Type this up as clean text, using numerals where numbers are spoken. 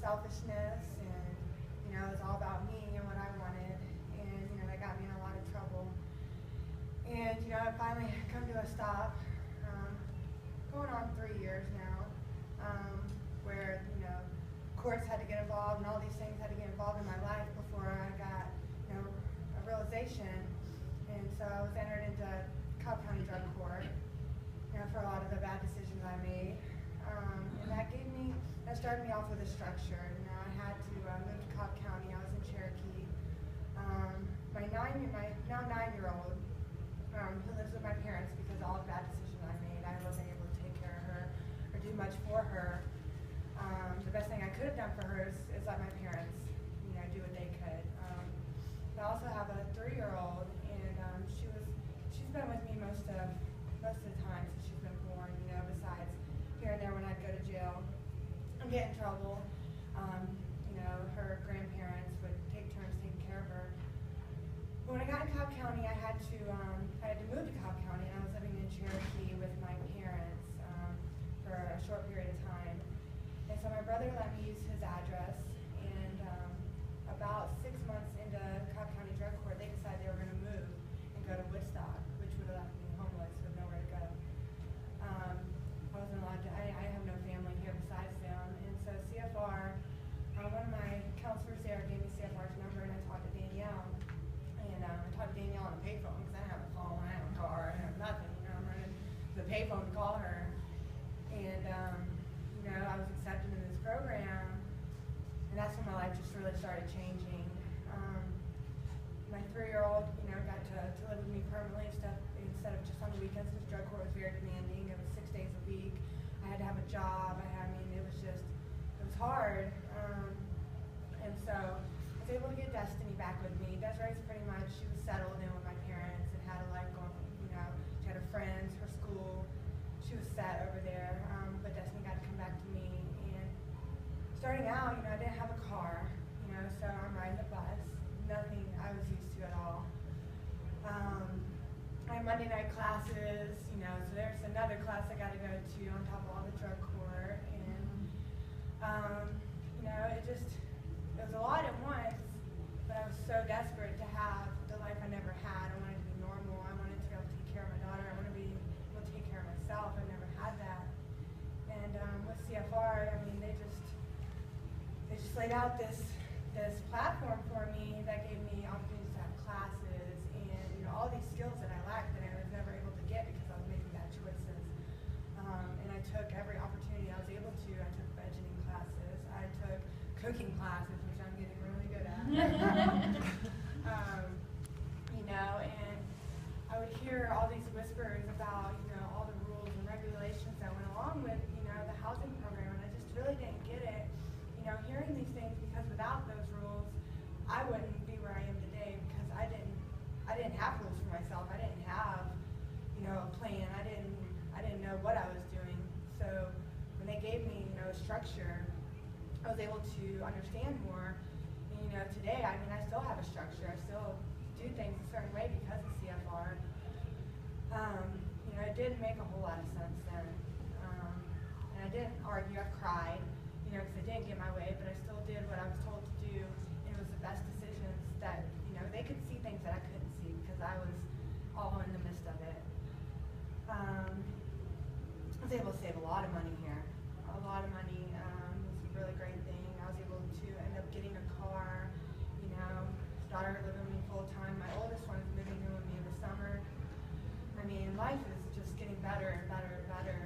selfishness, and it was all about me and what I wanted, and that got me in a lot of trouble. And I finally come to a stop, going on 3 years now, where courts had to get involved and all these things had to get involved in my life before I got a realization. And so I was entered into Cobb County Drug Court for a lot of the bad decisions I made. And that started me off with a structure. I had to move to Cobb County. I was in Cherokee. My now 9-year-old, who lives with my parents because of all the bad decisions I made, I wasn't able to take care of her or do much for her. The best thing I could have done for her is let my parents, do what they could. I also have a 3-year-old, and she's been with me most of the time since she's been born. Besides here and there when I'd go to jail and get in trouble, her grandparents would take turns taking care of her. But when I got in Cobb County, I had to move to Cobb County, and I was living in Cherokee with my parents for a short period of time. And so my brother let me use his address, and about 6 months into Cobb County Drug Court, they decided they were going to move and go to Woodstock, which would have left me homeless with nowhere to go. I wasn't allowed to, I have no family here besides them, and so CFR, one of my counselors there gave me CFR's number, and I talked to Danielle. And I talked to Danielle on a payphone because I didn't have a phone, I didn't have a car, I didn't have nothing. I'm running to the payphone to call her. And I was accepted in this program, and that's when my life just really started changing. My 3-year-old, got to live with me permanently instead of just on the weekends, because drug court was very demanding. It was 6 days a week. I had to have a job. It was hard. And so I was able to get Destiny back with me. Desiree's pretty much, she was settled in with my parents and had a life going, she had her friends, her school. She was set over there, but Destiny got to come back to me. And starting out, I didn't have a car, so I'm riding the bus. Nothing I was used to at all. I had Monday night classes, so there's another class I got to go to on top of all the drug court. And, it was a lot at once, but I was so desperate to have the life I never had. I wanted to be normal. I wanted to be able to take care of my daughter. I wanted to be able to take care of myself. I never had that. And with CFR, they just laid out this platform for me that gave me opportunities to have classes and all these skills that I lacked that I was never able to get because I was making bad choices. And I took every opportunity I was able to. I took budgeting classes. I took cooking classes, which I'm getting really good at. And I would hear all these whispers about, all the rules and regulations that went along with, the housing program, and I just really didn't get it. Hearing these things, because without those rules, I wouldn't be where I am today, because I didn't have rules for myself. I didn't have, a plan. I didn't know what I was doing. So when they gave me, a structure, I was able to understand more. And, today, I still have a structure. I still do things a certain way because of CFR. It didn't make a whole lot of sense then. And I didn't argue. I cried, because I didn't get my way, but I still did what I was told to do. And it was the best decisions that, they could see things that I couldn't see because I was all in the midst of it. I was able to save a lot of money here. A lot of money. It was a really great thing. I was able to end up getting a car. His daughter lived with me full time. My oldest one's moving in with me in the summer. Life is just getting better and better and better.